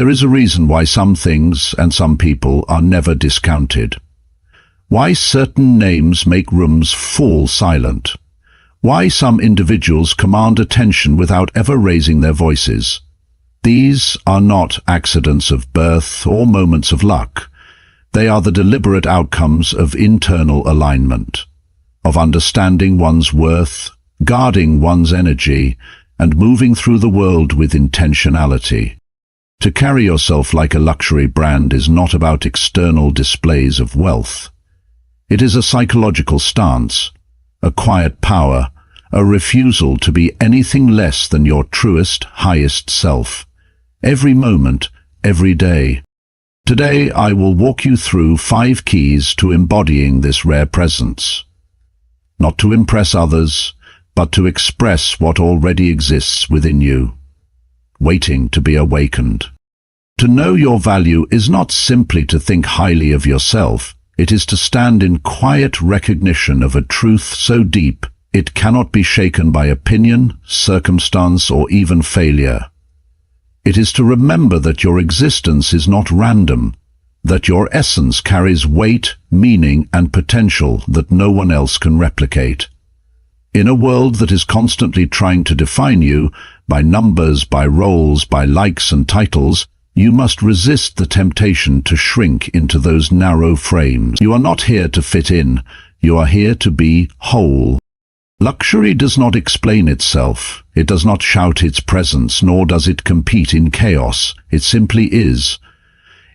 There is a reason why some things and some people are never discounted. Why certain names make rooms fall silent. Why some individuals command attention without ever raising their voices. These are not accidents of birth or moments of luck. They are the deliberate outcomes of internal alignment, of understanding one's worth, guarding one's energy, and moving through the world with intentionality. To carry yourself like a luxury brand is not about external displays of wealth. It is a psychological stance, a quiet power, a refusal to be anything less than your truest, highest self. Every moment, every day. Today I will walk you through 5 keys to embodying this rare presence. Not to impress others, but to express what already exists within you, waiting to be awakened. To know your value is not simply to think highly of yourself. It is to stand in quiet recognition of a truth so deep it cannot be shaken by opinion, circumstance, or even failure. It is to remember that your existence is not random, that your essence carries weight, meaning, and potential that no one else can replicate. In a world that is constantly trying to define you, by numbers, by roles, by likes and titles, you must resist the temptation to shrink into those narrow frames. You are not here to fit in, you are here to be whole. Luxury does not explain itself, it does not shout its presence, nor does it compete in chaos. It simply is.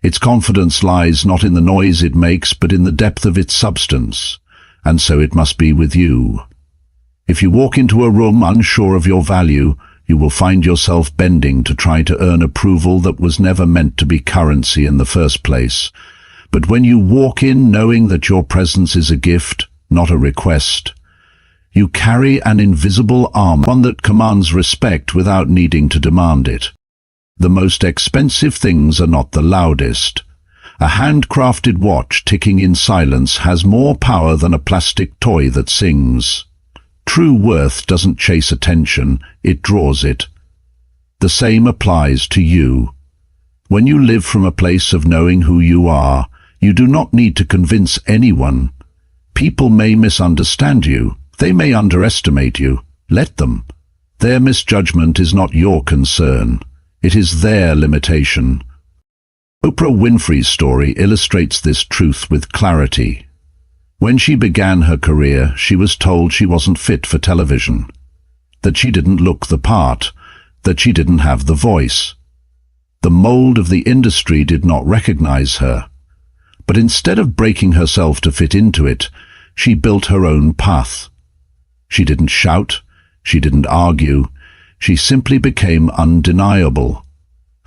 Its confidence lies not in the noise it makes, but in the depth of its substance. And so it must be with you. If you walk into a room unsure of your value, you will find yourself bending to try to earn approval that was never meant to be currency in the first place. But when you walk in knowing that your presence is a gift, not a request, you carry an invisible armor, one that commands respect without needing to demand it. The most expensive things are not the loudest. A handcrafted watch ticking in silence has more power than a plastic toy that sings. True worth doesn't chase attention, it draws it. The same applies to you. When you live from a place of knowing who you are, you do not need to convince anyone. People may misunderstand you. They may underestimate you. Let them. Their misjudgment is not your concern. It is their limitation. Oprah Winfrey's story illustrates this truth with clarity. When she began her career, she was told she wasn't fit for television, that she didn't look the part, that she didn't have the voice. The mold of the industry did not recognize her. But instead of breaking herself to fit into it, she built her own path. She didn't shout, she didn't argue, she simply became undeniable.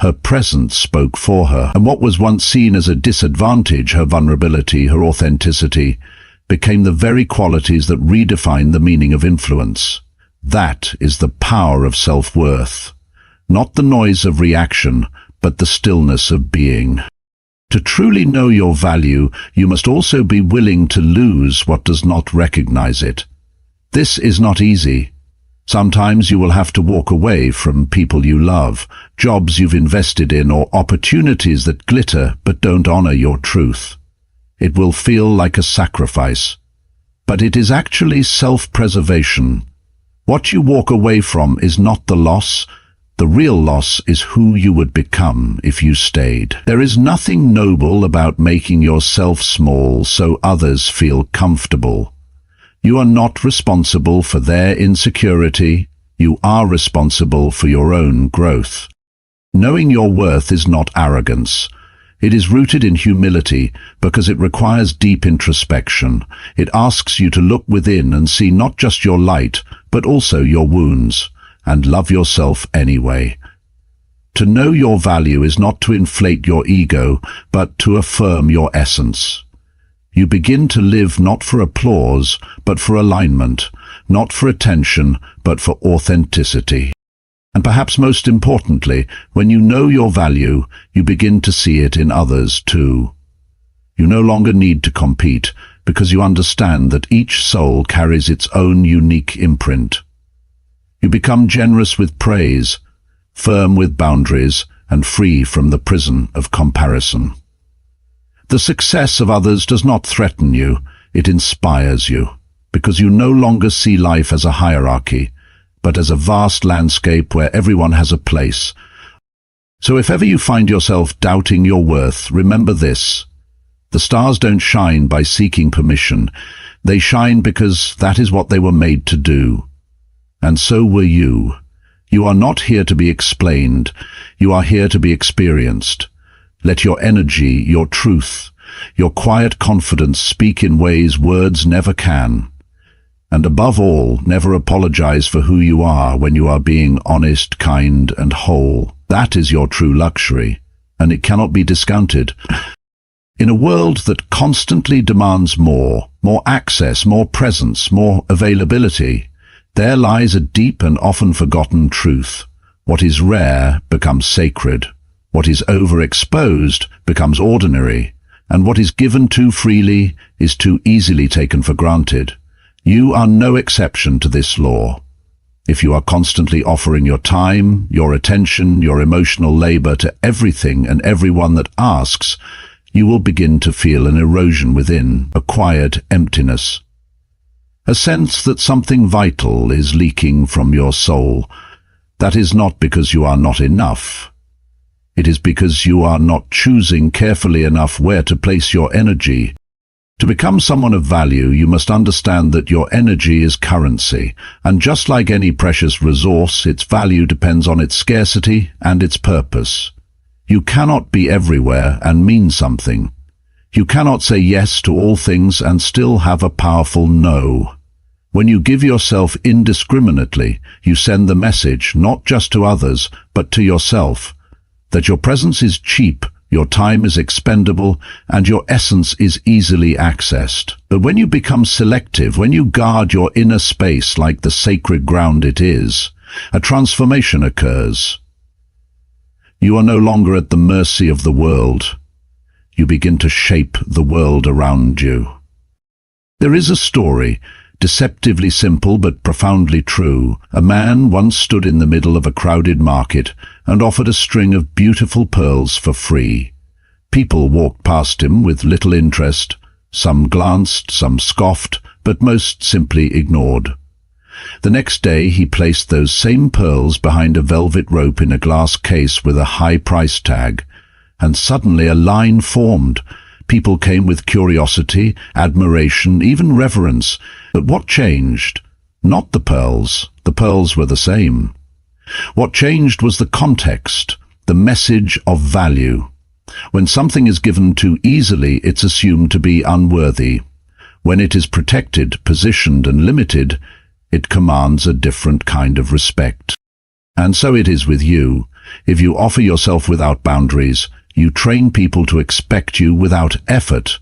Her presence spoke for her, and what was once seen as a disadvantage, her vulnerability, her authenticity, became the very qualities that redefine the meaning of influence. That is the power of self-worth. Not the noise of reaction, but the stillness of being. To truly know your value, you must also be willing to lose what does not recognize it. This is not easy. Sometimes you will have to walk away from people you love, jobs you've invested in, or opportunities that glitter but don't honor your truth. It will feel like a sacrifice, but it is actually self-preservation. What you walk away from is not the loss. The real loss is who you would become if you stayed. There is nothing noble about making yourself small so others feel comfortable. You are not responsible for their insecurity. You are responsible for your own growth. Knowing your worth is not arrogance. It is rooted in humility because it requires deep introspection. It asks you to look within and see not just your light, but also your wounds, and love yourself anyway. To know your value is not to inflate your ego, but to affirm your essence. You begin to live not for applause, but for alignment, not for attention, but for authenticity. And perhaps most importantly, when you know your value, you begin to see it in others too. You no longer need to compete, because you understand that each soul carries its own unique imprint. You become generous with praise, firm with boundaries, and free from the prison of comparison. The success of others does not threaten you, it inspires you, because you no longer see life as a hierarchy, but as a vast landscape where everyone has a place. So if ever you find yourself doubting your worth, remember this: the stars don't shine by seeking permission, they shine because that is what they were made to do. And so were you. You are not here to be explained, you are here to be experienced. Let your energy, your truth, your quiet confidence speak in ways words never can. And above all, never apologize for who you are when you are being honest, kind, and whole. That is your true luxury, and it cannot be discounted. In a world that constantly demands more access, more presence, more availability, there lies a deep and often forgotten truth. What is rare becomes sacred. What is overexposed becomes ordinary. And what is given too freely is too easily taken for granted. You are no exception to this law. If you are constantly offering your time, your attention, your emotional labor to everything and everyone that asks, you will begin to feel an erosion within, a quiet emptiness. A sense that something vital is leaking from your soul. That is not because you are not enough. It is because you are not choosing carefully enough where to place your energy. To become someone of value, you must understand that your energy is currency, and just like any precious resource, its value depends on its scarcity and its purpose. You cannot be everywhere and mean something. You cannot say yes to all things and still have a powerful no. When you give yourself indiscriminately, you send the message not just to others, but to yourself, that your presence is cheap, your time is expendable, and your essence is easily accessed. But when you become selective, when you guard your inner space like the sacred ground it is, a transformation occurs. You are no longer at the mercy of the world. You begin to shape the world around you. There is a story, deceptively simple but profoundly true. A man once stood in the middle of a crowded market and offered a string of beautiful pearls for free. People walked past him with little interest. Some glanced, some scoffed, but most simply ignored. The next day he placed those same pearls behind a velvet rope in a glass case with a high price tag, and suddenly a line formed. People came with curiosity, admiration, even reverence. But what changed? Not the pearls. The pearls were the same. What changed was the context, the message of value. When something is given too easily, it's assumed to be unworthy. When it is protected, positioned, and limited, it commands a different kind of respect. And so it is with you. If you offer yourself without boundaries, you train people to expect you without effort.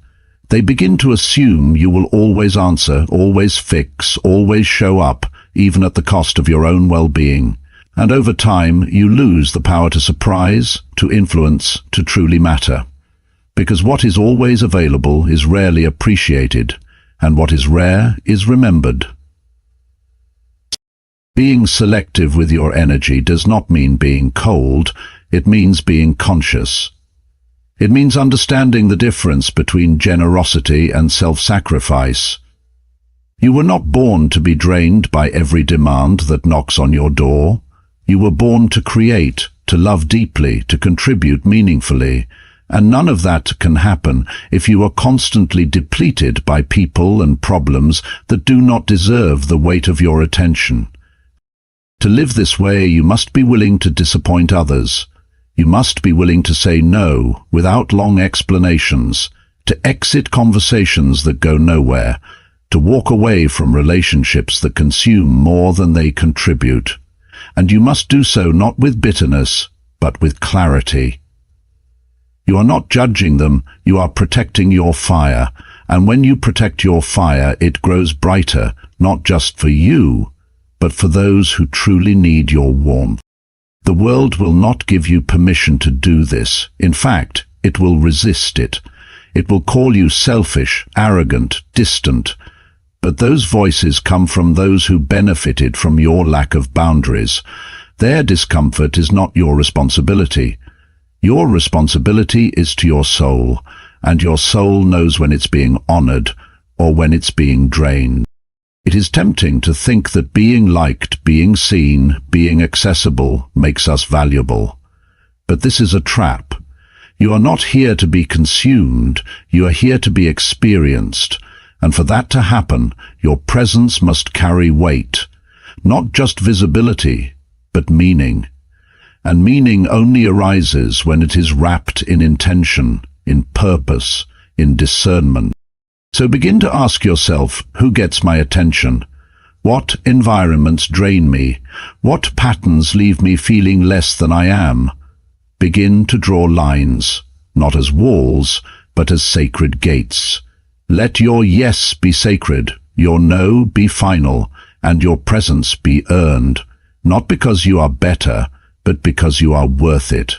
They begin to assume you will always answer, always fix, always show up, even at the cost of your own well-being. And over time, you lose the power to surprise, to influence, to truly matter. Because what is always available is rarely appreciated, and what is rare is remembered. Being selective with your energy does not mean being cold, it means being conscious. It means understanding the difference between generosity and self-sacrifice. You were not born to be drained by every demand that knocks on your door. You were born to create, to love deeply, to contribute meaningfully, and none of that can happen if you are constantly depleted by people and problems that do not deserve the weight of your attention. To live this way, you must be willing to disappoint others. You must be willing to say no without long explanations, to exit conversations that go nowhere, to walk away from relationships that consume more than they contribute. And you must do so not with bitterness, but with clarity. You are not judging them, you are protecting your fire, and when you protect your fire, it grows brighter, not just for you, but for those who truly need your warmth. The world will not give you permission to do this. In fact, it will resist it. It will call you selfish, arrogant, distant. But those voices come from those who benefited from your lack of boundaries. Their discomfort is not your responsibility. Your responsibility is to your soul, and your soul knows when it's being honored or when it's being drained. It is tempting to think that being liked, being seen, being accessible makes us valuable. But this is a trap. You are not here to be consumed, you are here to be experienced. And for that to happen, your presence must carry weight, not just visibility, but meaning. And meaning only arises when it is wrapped in intention, in purpose, in discernment. So begin to ask yourself, who gets my attention? What environments drain me? What patterns leave me feeling less than I am? Begin to draw lines, not as walls, but as sacred gates. Let your yes be sacred, your no be final, and your presence be earned, not because you are better, but because you are worth it.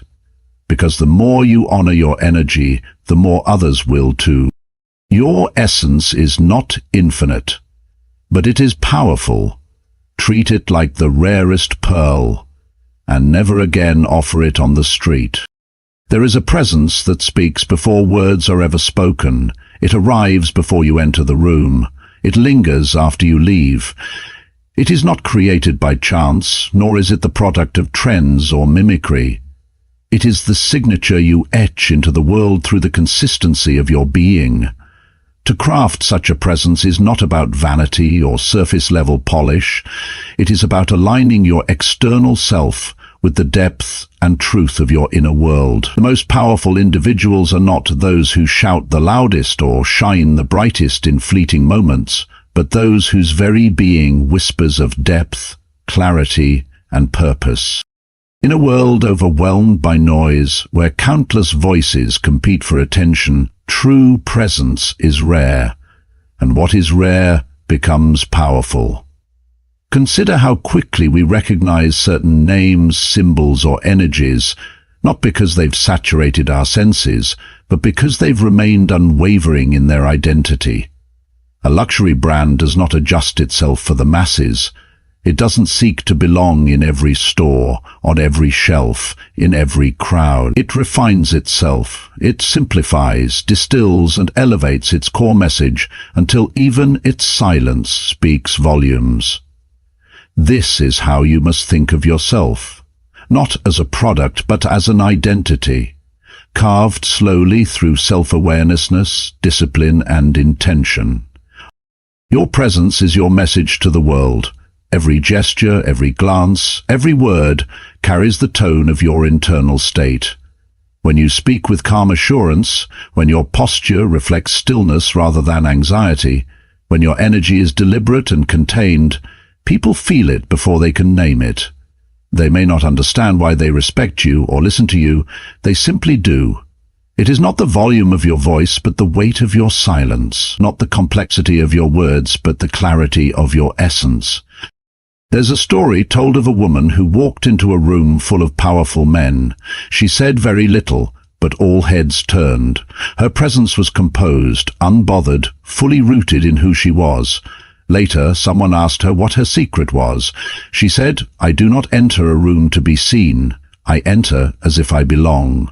Because the more you honor your energy, the more others will too. Your essence is not infinite, but it is powerful. Treat it like the rarest pearl, and never again offer it on the street. There is a presence that speaks before words are ever spoken. It arrives before you enter the room. It lingers after you leave. It is not created by chance, nor is it the product of trends or mimicry. It is the signature you etch into the world through the consistency of your being. To craft such a presence is not about vanity or surface-level polish. It is about aligning your external self with the depth and truth of your inner world. The most powerful individuals are not those who shout the loudest or shine the brightest in fleeting moments, but those whose very being whispers of depth, clarity, and purpose. In a world overwhelmed by noise, where countless voices compete for attention, true presence is rare, and what is rare becomes powerful. Consider how quickly we recognize certain names, symbols, or energies, not because they've saturated our senses, but because they've remained unwavering in their identity. A luxury brand does not adjust itself for the masses. It doesn't seek to belong in every store, on every shelf, in every crowd. It refines itself. It simplifies, distills, and elevates its core message until even its silence speaks volumes. This is how you must think of yourself, not as a product, but as an identity, carved slowly through self-awareness, discipline, and intention. Your presence is your message to the world. Every gesture, every glance, every word carries the tone of your internal state. When you speak with calm assurance, when your posture reflects stillness rather than anxiety, when your energy is deliberate and contained, people feel it before they can name it. They may not understand why they respect you or listen to you, they simply do. It is not the volume of your voice, but the weight of your silence, not the complexity of your words, but the clarity of your essence. There's a story told of a woman who walked into a room full of powerful men. She said very little, but all heads turned. Her presence was composed, unbothered, fully rooted in who she was. Later, someone asked her what her secret was. She said, "I do not enter a room to be seen. I enter as if I belong."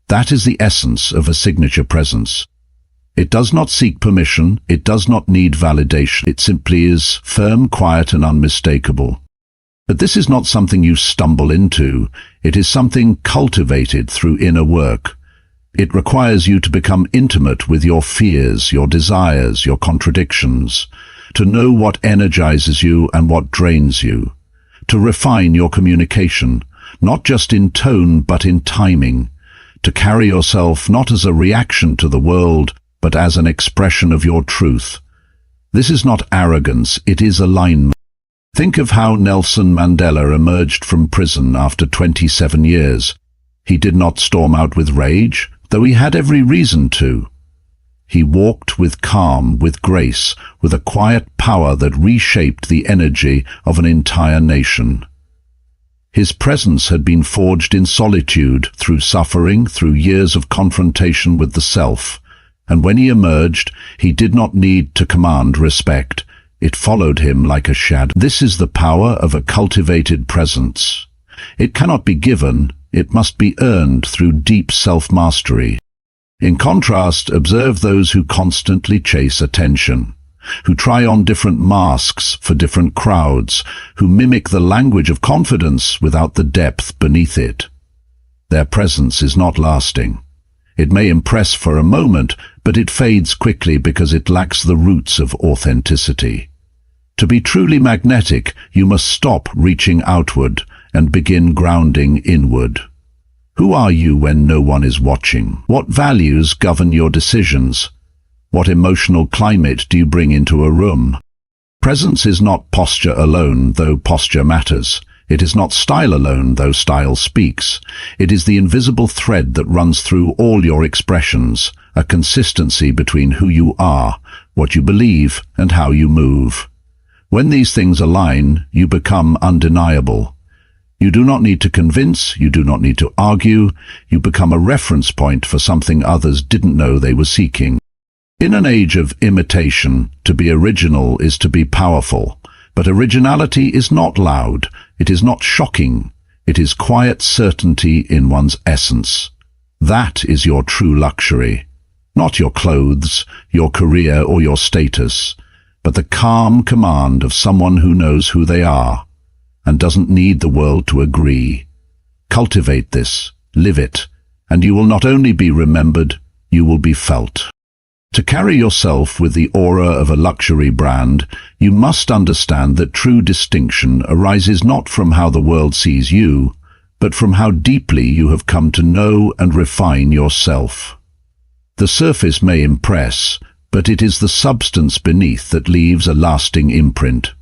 That is the essence of a signature presence. It does not seek permission, it does not need validation, it simply is firm, quiet, and unmistakable. But this is not something you stumble into, it is something cultivated through inner work. It requires you to become intimate with your fears, your desires, your contradictions, to know what energizes you and what drains you, to refine your communication, not just in tone but in timing, to carry yourself not as a reaction to the world, but as an expression of your truth. This is not arrogance, it is alignment. Think of how Nelson Mandela emerged from prison after 27 years. He did not storm out with rage, though he had every reason to. He walked with calm, with grace, with a quiet power that reshaped the energy of an entire nation. His presence had been forged in solitude, through suffering, through years of confrontation with the self. And when he emerged, he did not need to command respect. It followed him like a shadow. This is the power of a cultivated presence. It cannot be given, It must be earned through deep self-mastery. In contrast, observe those who constantly chase attention, who try on different masks for different crowds, who mimic the language of confidence without the depth beneath it. Their presence is not lasting. It may impress for a moment, but it fades quickly because it lacks the roots of authenticity. To be truly magnetic, you must stop reaching outward and begin grounding inward. Who are you when no one is watching? What values govern your decisions? What emotional climate do you bring into a room? Presence is not posture alone, though posture matters. It is not style alone, though style speaks. It is the invisible thread that runs through all your expressions, a consistency between who you are, what you believe, and how you move. When these things align, you become undeniable. You do not need to convince, you do not need to argue, you become a reference point for something others didn't know they were seeking. In an age of imitation, to be original is to be powerful, but originality is not loud, it is not shocking, it is quiet certainty in one's essence. That is your true luxury, not your clothes, your career or your status, but the calm command of someone who knows who they are and doesn't need the world to agree. Cultivate this, live it, and you will not only be remembered, you will be felt. To carry yourself with the aura of a luxury brand, you must understand that true distinction arises not from how the world sees you, but from how deeply you have come to know and refine yourself. The surface may impress, but it is the substance beneath that leaves a lasting imprint.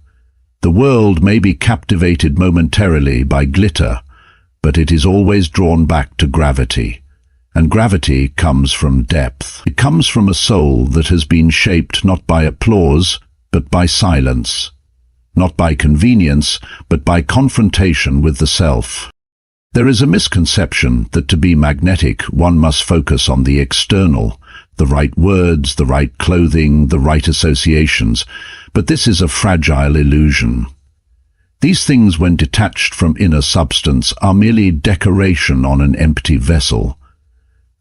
The world may be captivated momentarily by glitter, but it is always drawn back to gravity. And gravity comes from depth. It comes from a soul that has been shaped not by applause, but by silence. Not by convenience, but by confrontation with the self. There is a misconception that to be magnetic, one must focus on the external, the right words, the right clothing, the right associations, but this is a fragile illusion. These things, when detached from inner substance, are merely decoration on an empty vessel.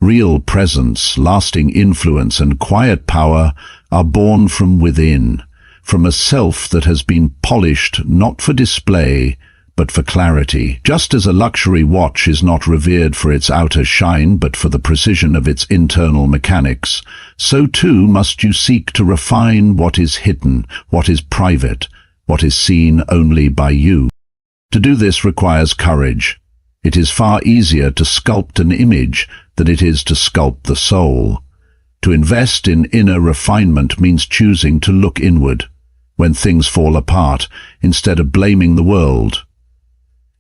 Real presence, lasting influence and quiet power are born from within, from a self that has been polished not for display, but for clarity. Just as a luxury watch is not revered for its outer shine, but for the precision of its internal mechanics, so too must you seek to refine what is hidden, what is private, what is seen only by you. To do this requires courage. It is far easier to sculpt an image than it is to sculpt the soul. To invest in inner refinement means choosing to look inward when things fall apart instead of blaming the world.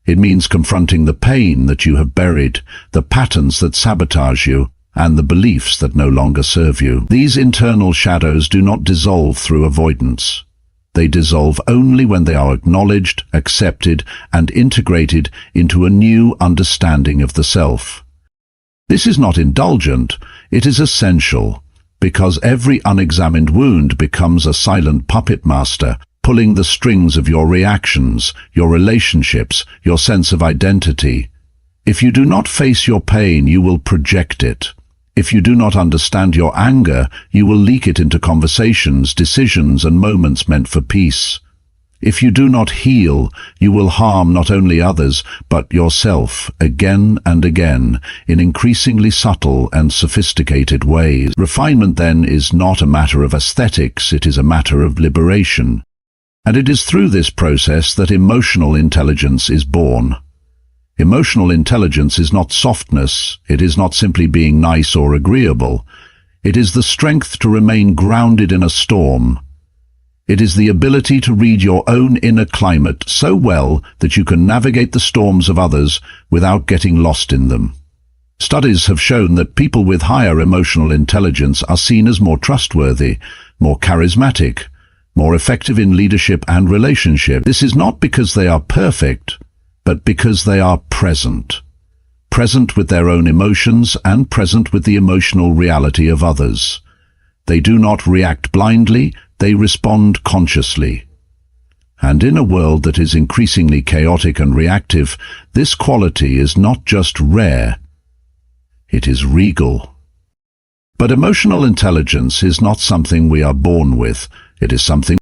It means confronting the pain that you have buried, the patterns that sabotage you, and the beliefs that no longer serve you. These internal shadows do not dissolve through avoidance. They dissolve only when they are acknowledged, accepted, and integrated into a new understanding of the self. This is not indulgent, it is essential, because every unexamined wound becomes a silent puppet master, pulling the strings of your reactions, your relationships, your sense of identity. If you do not face your pain, you will project it. If you do not understand your anger, you will leak it into conversations, decisions, and moments meant for peace. If you do not heal, you will harm not only others, but yourself again and again in increasingly subtle and sophisticated ways. Refinement, then, is not a matter of aesthetics, it is a matter of liberation. And it is through this process that emotional intelligence is born. Emotional intelligence is not softness, it is not simply being nice or agreeable. It is the strength to remain grounded in a storm. It is the ability to read your own inner climate so well that you can navigate the storms of others without getting lost in them. Studies have shown that people with higher emotional intelligence are seen as more trustworthy, more charismatic, more effective in leadership and relationship. This is not because they are perfect, but because they are present. Present with their own emotions and present with the emotional reality of others. They do not react blindly, they respond consciously. And in a world that is increasingly chaotic and reactive, this quality is not just rare, it is regal. But emotional intelligence is not something we are born with. It is something